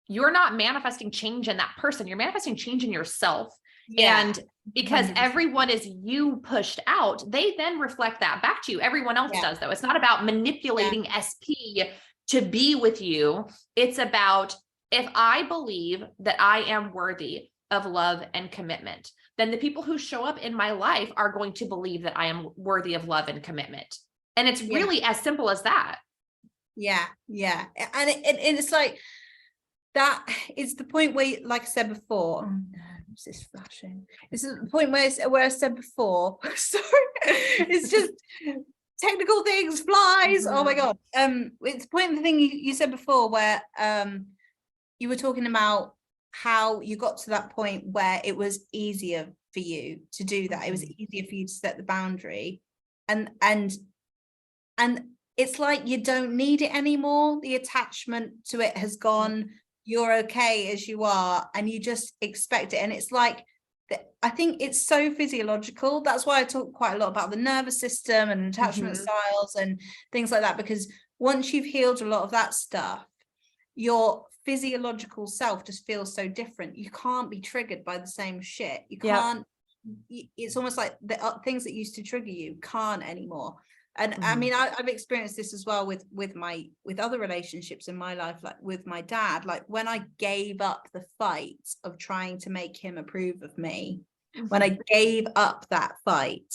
you're not manifesting change in that person. You're manifesting change in yourself. Yeah. And because 100%. Everyone is you pushed out, they then reflect that back to you. Everyone else does, though. It's not about manipulating SP to be with you. It's about, if I believe that I am worthy of love and commitment, then the people who show up in my life are going to believe that I am worthy of love and commitment. And it's really as simple as that. Yeah. Yeah. And it's like, that is the point where, like I said before, oh no, what's this flashing? This is the point where I said before, sorry, it's just technical things, flies. Oh my God. It's the point of the thing you said before where you were talking about how you got to that point where it was easier for you to do that. It was easier for you to set the boundary, and it's like you don't need it anymore. The attachment to it has gone. You're okay as you are, and you just expect it. And it's like, I think it's so physiological. That's why I talk quite a lot about the nervous system and attachment styles and things like that, because once you've healed a lot of that stuff, your physiological self just feels so different. You can't be triggered by the same shit. You can't, it's almost like the things that used to trigger you can't anymore. And I mean, I've experienced this as well with other relationships in my life, like with my dad. Like when I gave up the fight of trying to make him approve of me, when I gave up that fight,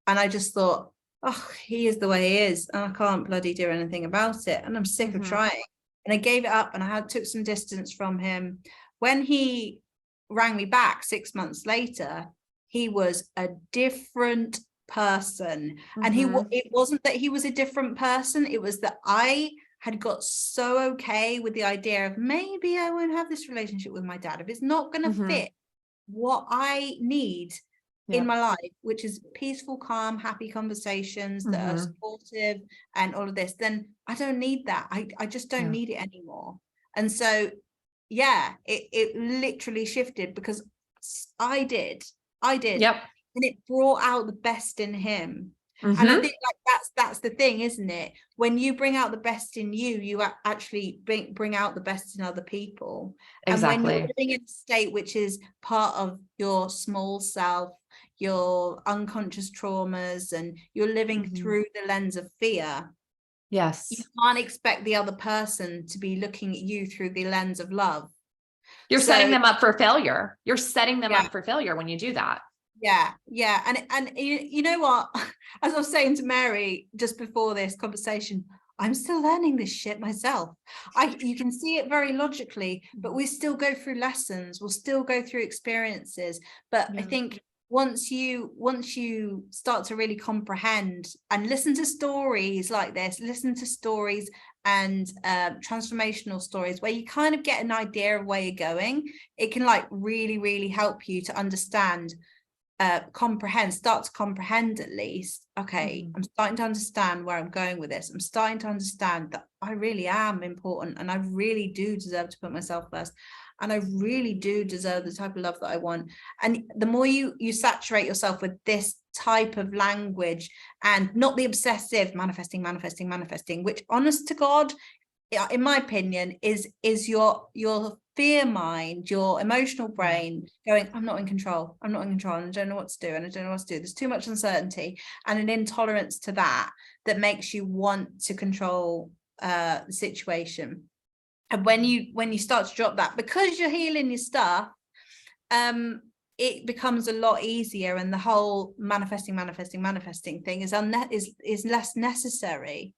and I just thought, oh, he is the way he is, and I can't bloody do anything about it, and I'm sick of trying. And I gave it up, and I took some distance from him. When he rang me back 6 months later, he was a different person. And it wasn't that he was a different person, it was that I had got so okay with the idea of maybe I won't have this relationship with my dad if it's not going to fit what I need in my life, which is peaceful, calm, happy conversations that are supportive and all of this. Then I don't need that. I just don't need it anymore. And so it literally shifted because I did and it brought out the best in him. And I think like that's the thing, isn't it? When you bring out the best in you, you actually bring out the best in other people. Exactly. And when you're living in a state which is part of your small self, your unconscious traumas, and you're living through the lens of fear, you can't expect the other person to be looking at you through the lens of love. You're setting them up for failure. You're setting them up for failure when you do that. Yeah. And you know what, as I was saying to Mary just before this conversation, I'm still learning this shit myself. You can see it very logically, but we still go through lessons, we'll still go through experiences. But I think once you start to really comprehend and listen to stories like this, listen to stories and transformational stories where you kind of get an idea of where you're going, it can like really, really help you to understand, start to comprehend at least, okay, I'm starting to understand where I'm going with this. I'm starting to understand that I really am important, and I really do deserve to put myself first, and I really do deserve the type of love that I want. And the more you saturate yourself with this type of language, and not the obsessive manifesting, which honest to God, in my opinion, is your fear mind, your emotional brain going, I'm not in control, and I don't know what to do, There's too much uncertainty and an intolerance to that makes you want to control the situation. And when you start to drop that, because you're healing your stuff, it becomes a lot easier, and the whole manifesting thing is less necessary,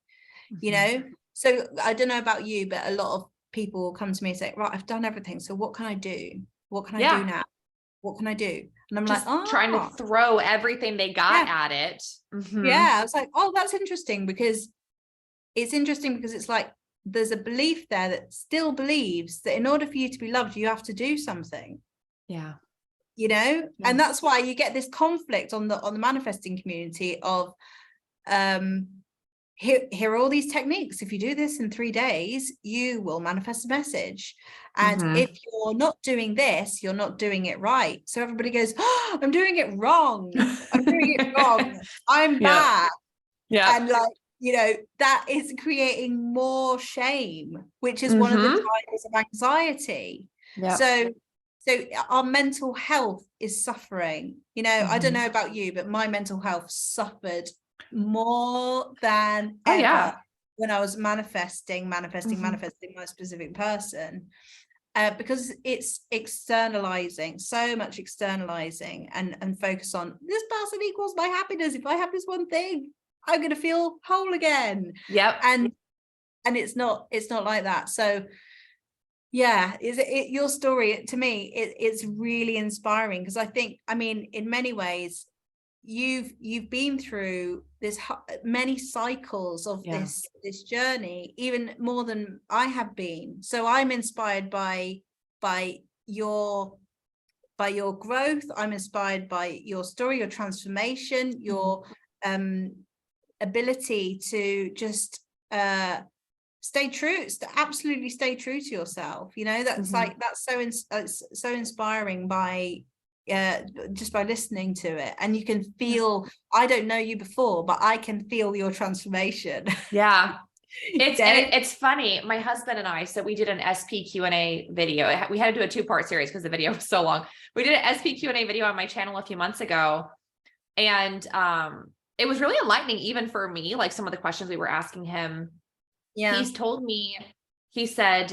you know. So I don't know about you, but a lot of people will come to me and say, right, I've done everything, so what can I do? What can I do now? what can I do? And I'm Just like, trying to throw everything they got at it. Yeah. I was like, oh, that's interesting, because it's like, there's a belief there that still believes that in order for you to be loved, you have to do something. Yeah. You know, and that's why you get this conflict on the manifesting community of, here are all these techniques. If you do this in 3 days, you will manifest a message. And if you're not doing this, you're not doing it right. So everybody goes, oh, I'm doing it wrong. I'm doing it wrong. I'm bad. Yeah. And like, you know, that is creating more shame, which is one of the drivers of anxiety. So our mental health is suffering. You know, I don't know about you, but my mental health suffered more than ever when I was manifesting my specific person, because it's externalizing, so much externalizing, and focus on this person equals my happiness. If I have this one thing, I'm going to feel whole again. And it's not like that. So yeah, your story, to me, it's really inspiring, because I think, I mean, in many ways, you've been through this many cycles of this journey, even more than I have been. So I'm inspired by your growth. I'm inspired by your story, your transformation, your ability to just absolutely stay true to yourself. You know, that's like, that's so inspiring by just by listening to it. And you can feel, I don't know you before, but I can feel your transformation. It's funny. My husband and I, so we did an SP Q&A video. We had to do a 2-part series because the video was so long. We did an SP Q&A video on my channel a few months ago. And it was really enlightening, even for me, like some of the questions we were asking him. He's told me, he said,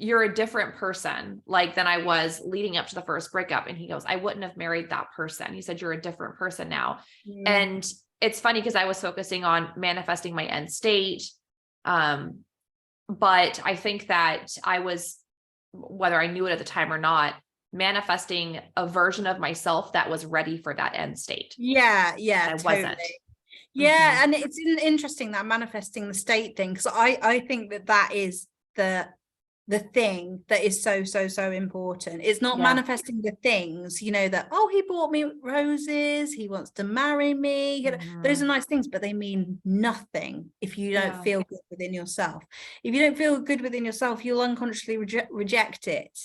you're a different person, like, than I was leading up to the first breakup. And he goes, I wouldn't have married that person. He said, you're a different person now. And it's funny because I was focusing on manifesting my end state. But I think that I was, whether I knew it at the time or not, manifesting a version of myself that was ready for that end state. I totally wasn't. And it's interesting, that manifesting the state thing, because I think that is the thing that is so important. It's not manifesting the things, you know, that, oh, he bought me roses, he wants to marry me, you know, those are nice things, but they mean nothing if you don't feel good within yourself. If you don't feel good within yourself, you'll unconsciously reject it.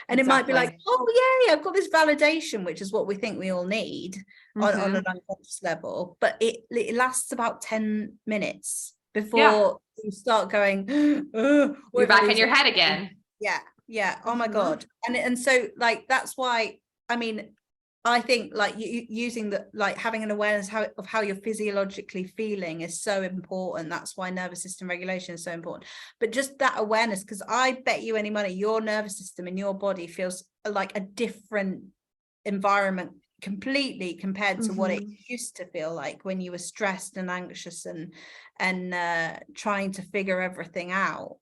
And it might be like, oh, yay, I've got this validation, which is what we think we all need on an unconscious level. But it lasts about 10 minutes before you start going, oh, you're back in your head again. Oh my God. And so, like, that's why, I mean, I think, like, using the, like, having an awareness of how you're physiologically feeling is so important. That's why nervous system regulation is so important. But just that awareness, because I bet you any money your nervous system and your body feels like a different environment completely compared to what it used to feel like when you were stressed and anxious and trying to figure everything out.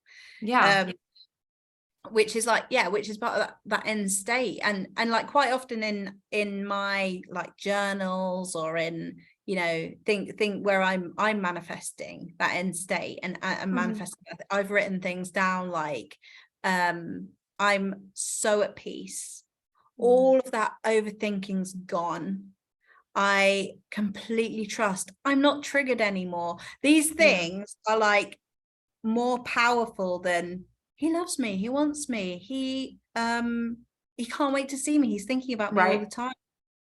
Which is like, which is part of that end state. And like, quite often in my, like, journals, or in, you know, think where I'm manifesting that end state, and I'm manifesting, I've written things down like, I'm so at peace, all of that overthinking's gone, I completely trust, I'm not triggered anymore. These things are like more powerful than, he loves me, he wants me, he can't wait to see me, he's thinking about me all the time.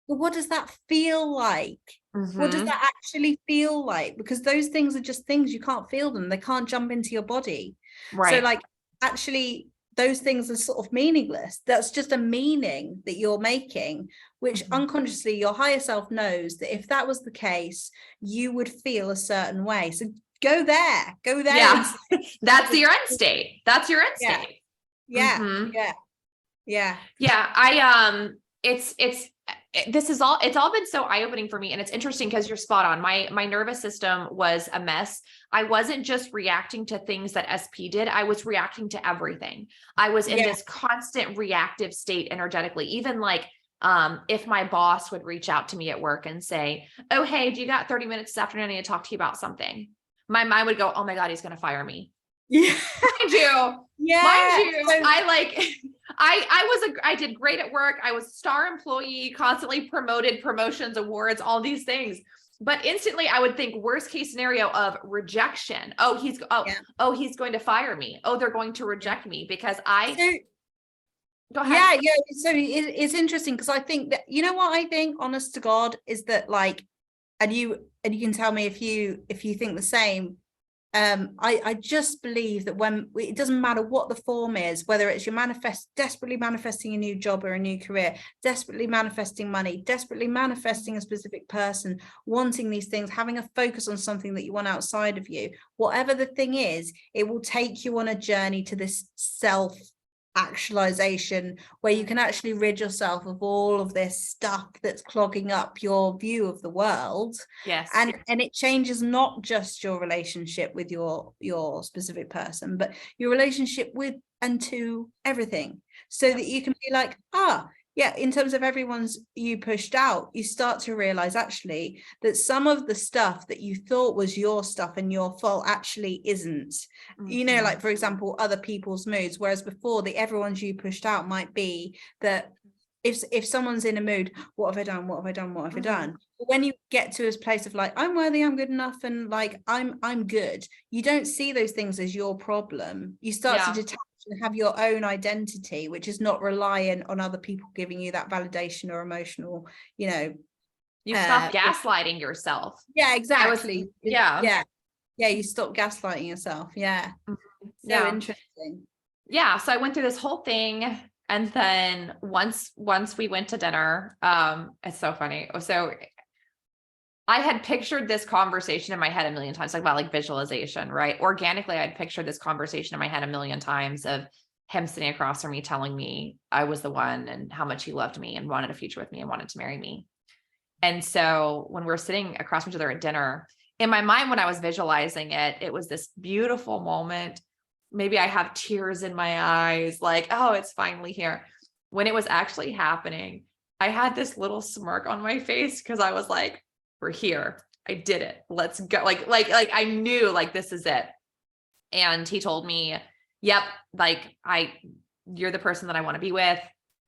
But what does that feel like? What does that actually feel like? Because those things are just things, you can't feel them, they can't jump into your body. So, like, actually those things are sort of meaningless. That's just a meaning that you're making, which unconsciously your higher self knows that if that was the case, you would feel a certain way. So go there. That's your end state. That's your end state. It's all been so eye-opening for me. And it's interesting because you're spot on. My nervous system was a mess. I wasn't just reacting to things that SP did. I was reacting to everything. I was in this constant reactive state energetically, even like If my boss would reach out to me at work and say, oh, hey, do you got 30 minutes this afternoon? I need to talk to you about something. My mind would go, oh my God, he's going to fire me. Yeah. Mind you, Yeah. I did great at work. I was a star employee, constantly promoted, promotions, awards, all these things. But instantly I would think worst case scenario of rejection. Oh, he's going to fire me. Oh, they're going to reject me because go ahead. Yeah. So it's interesting because I think that, you know what I think, honest to God, is that like, and you can tell me if you think the same. I just believe that when it doesn't matter what the form is, whether it's you're desperately manifesting a new job or a new career, desperately manifesting money, desperately manifesting a specific person, wanting these things, having a focus on something that you want outside of you, whatever the thing is, it will take you on a journey to this self actualization where you can actually rid yourself of all of this stuff that's clogging up your view of the world. Yes. And it changes not just your relationship with your specific person, but your relationship with and to everything, so that you can be like, yeah, in terms of everyone's you pushed out, you start to realize actually that some of the stuff that you thought was your stuff and your fault actually isn't. You know, like for example, other people's moods, whereas before the everyone's you pushed out might be that if someone's in a mood, what have I done, what have I done, what have I done? But when you get to this place of like, I'm worthy, I'm good enough, and like I'm good, you don't see those things as your problem. You start to detach and have your own identity, which is not reliant on other people giving you that validation or emotional, you know. You stop gaslighting yourself. Yeah, exactly. You stop gaslighting yourself. So interesting. So I went through this whole thing, and then once we went to dinner, it's so funny. So I had pictured this conversation in my head a million times, like about like visualization, right? Organically, I'd pictured this conversation in my head a million times of him sitting across from me, telling me I was the one and how much he loved me and wanted a future with me and wanted to marry me. And so when we're sitting across from each other at dinner, in my mind, when I was visualizing it, it was this beautiful moment. Maybe I have tears in my eyes, like, oh, it's finally here. When it was actually happening, I had this little smirk on my face because I was like, we're here. I did it. Let's go. Like I knew like, this is it. And he told me, yep, like you're the person that I want to be with.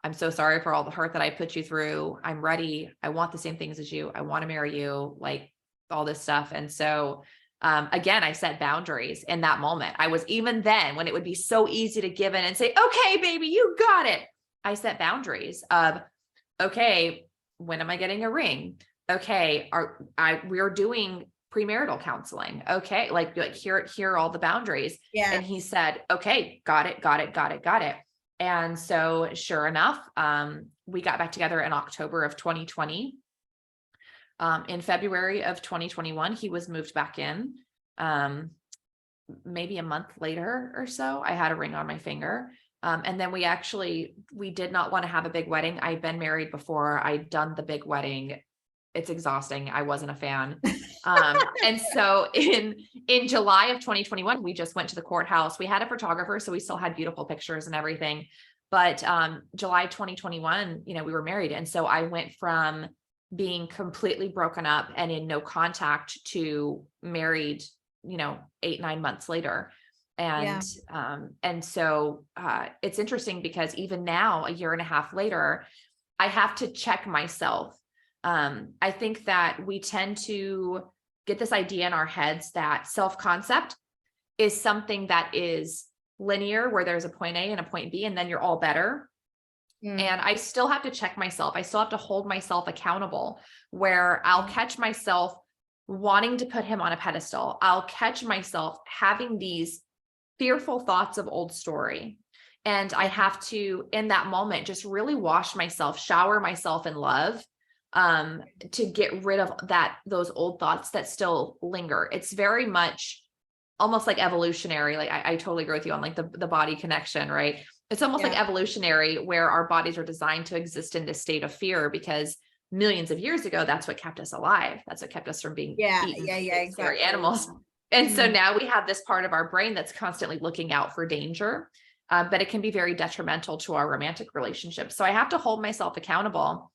I'm so sorry for all the hurt that I put you through. I'm ready. I want the same things as you. I want to marry you, like all this stuff. And so, again, I set boundaries in that moment. I was, even then, when it would be so easy to give in and say, okay, baby, you got it. I set boundaries of, okay, when am I getting a ring? Okay, we're doing premarital counseling. Okay, like here are all the boundaries. Yeah. And he said, okay, got it. And so sure enough, we got back together in October of 2020. In February of 2021, he was moved back in. Maybe a month later or so, I had a ring on my finger. And then we did not want to have a big wedding. I'd been married before. I'd done the big wedding. It's exhausting. I wasn't a fan. And so in July of 2021, we just went to the courthouse. We had a photographer, so we still had beautiful pictures and everything. But July 2021, we were married. And so I went from being completely broken up and in no contact to married, 8-9 months later. And so it's interesting because even now, a year and a half later, I have to check myself. I think that we tend to get this idea in our heads that self-concept is something that is linear, where there's a point A and a point B, and then you're all better. And I still have to check myself. I still have to hold myself accountable, where I'll catch myself wanting to put him on a pedestal. I'll catch myself having these fearful thoughts of old story. And I have to, in that moment, just really wash myself, shower myself in love, to get rid of those old thoughts that still linger. It's very much almost like evolutionary. Like I totally agree with you on like the body connection, right? It's almost like evolutionary, where our bodies are designed to exist in this state of fear because millions of years ago, that's what kept us alive. That's what kept us from being eaten by exactly. animals. And so now we have this part of our brain that's constantly looking out for danger. but it can be very detrimental to our romantic relationship. So I have to hold myself accountable.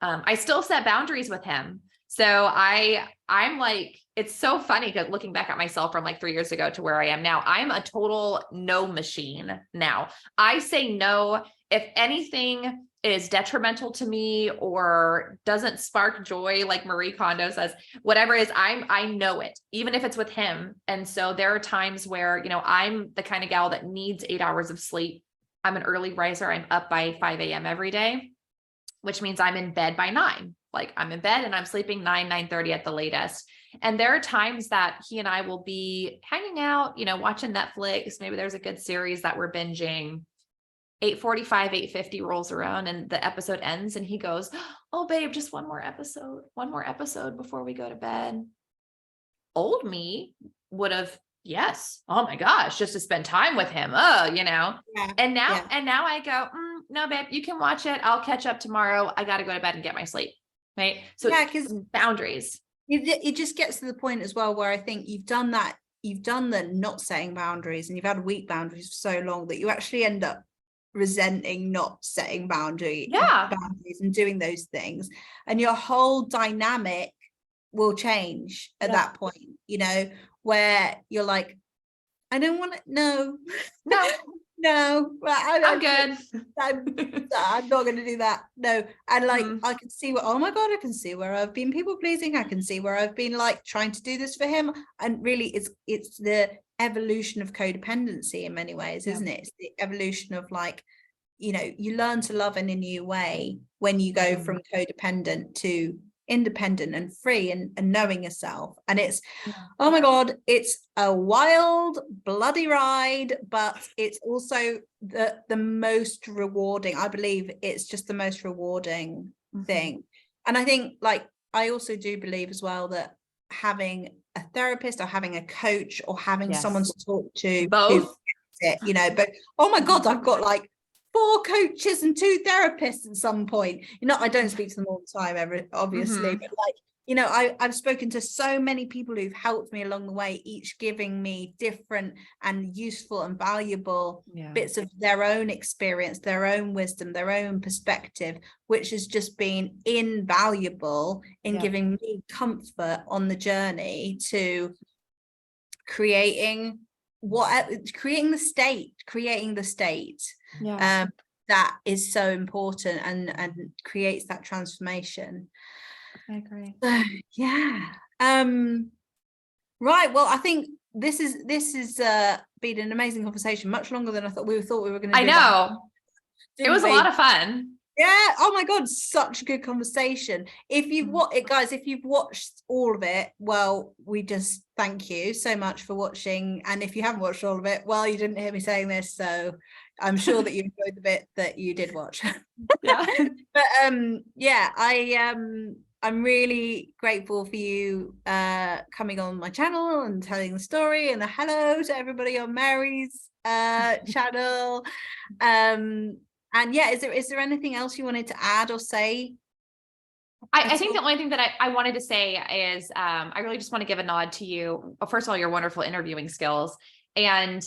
I still set boundaries with him. So I'm like, it's so funny looking back at myself from like 3 years ago to where I am now. I'm a total no machine now. I say no if anything is detrimental to me or doesn't spark joy, like Marie Kondo says, whatever it is, I know it, even if it's with him. And so there are times where, you know, I'm the kind of gal that needs 8 hours of sleep. I'm an early riser. I'm up by 5 a.m. every day, which means I'm in bed by 9. Like I'm in bed and I'm sleeping 9:30 at the latest. And there are times that he and I will be hanging out, you know, watching Netflix. Maybe there's a good series that we're binging. 8:45, 8:50 rolls around and the episode ends and he goes, "Oh babe, just one more episode before we go to bed." Old me would have, yes, oh my gosh, just to spend time with him. Oh, you know. Yeah. And now I go, no, babe, you can watch it. I'll catch up tomorrow. I got to go to bed and get my sleep. Right. So yeah, because boundaries. It just gets to the point as well where I think you've done the not setting boundaries and you've had weak boundaries for so long that you actually end up resenting not setting boundaries and doing those things, and your whole dynamic will change at that point, you know, where you're like, I don't want to, no I'm good. I'm not going to do that. No. And like, I can see oh my God, I can see where I've been people pleasing. I can see where I've been like trying to do this for him. And really it's the evolution of codependency in many ways, isn't it? It's the evolution of like, you know, you learn to love in a new way when you go from codependent to independent and free and knowing yourself. And it's oh my God, it's a wild bloody ride, but it's also the most rewarding. I believe it's just the most rewarding thing. And I think like I also do believe as well that having a therapist or having a coach or having someone to talk to, both it, you know, but oh my God, I've got like 4 coaches and 2 therapists at some point. You know, I don't speak to them all the time, obviously, but like, you know, I've spoken to so many people who've helped me along the way, each giving me different and useful and valuable bits of their own experience, their own wisdom, their own perspective, which has just been invaluable in giving me comfort on the journey to creating the state that is so important and creates that transformation. I agree. Right, well, I think this is been an amazing conversation, much longer than I thought we were going to do. I know. It was a lot of fun. Yeah, oh my God, such a good conversation. If you've watched all of it, well, we just thank you so much for watching. And if you haven't watched all of it, well, you didn't hear me saying this, so I'm sure that you enjoyed the bit that you did watch. But I'm really grateful for you coming on my channel and telling the story, and a hello to everybody on Mary's channel. And yeah, is there anything else you wanted to add or say? I think the only thing that I wanted to say is I really just want to give a nod to you. First of all, your wonderful interviewing skills. And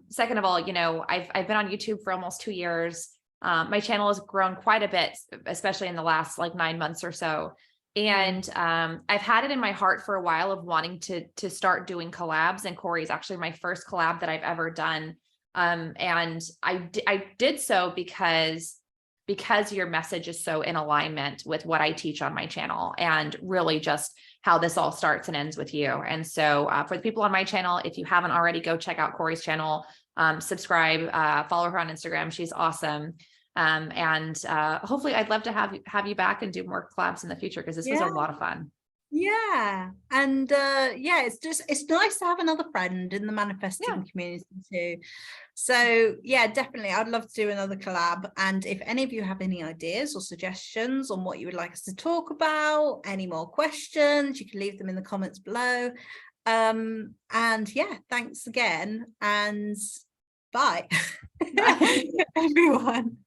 second of all, you know, I've been on YouTube for almost 2 years. My channel has grown quite a bit, especially in the last like 9 months or so. And I've had it in my heart for a while of wanting to start doing collabs, and Corey's actually my first collab that I've ever done. And I did so because your message is so in alignment with what I teach on my channel, and really just how this all starts and ends with you. And so for the people on my channel, if you haven't already, go check out Corey's channel, subscribe, follow her on Instagram. She's awesome. And hopefully I'd love to have you back and do more collabs in the future, because this was a lot of fun. Yeah. And it's nice to have another friend in the manifesting community too. So yeah, definitely I'd love to do another collab. And if any of you have any ideas or suggestions on what you would like us to talk about, any more questions, you can leave them in the comments below. And yeah, thanks again, and bye. Bye everyone.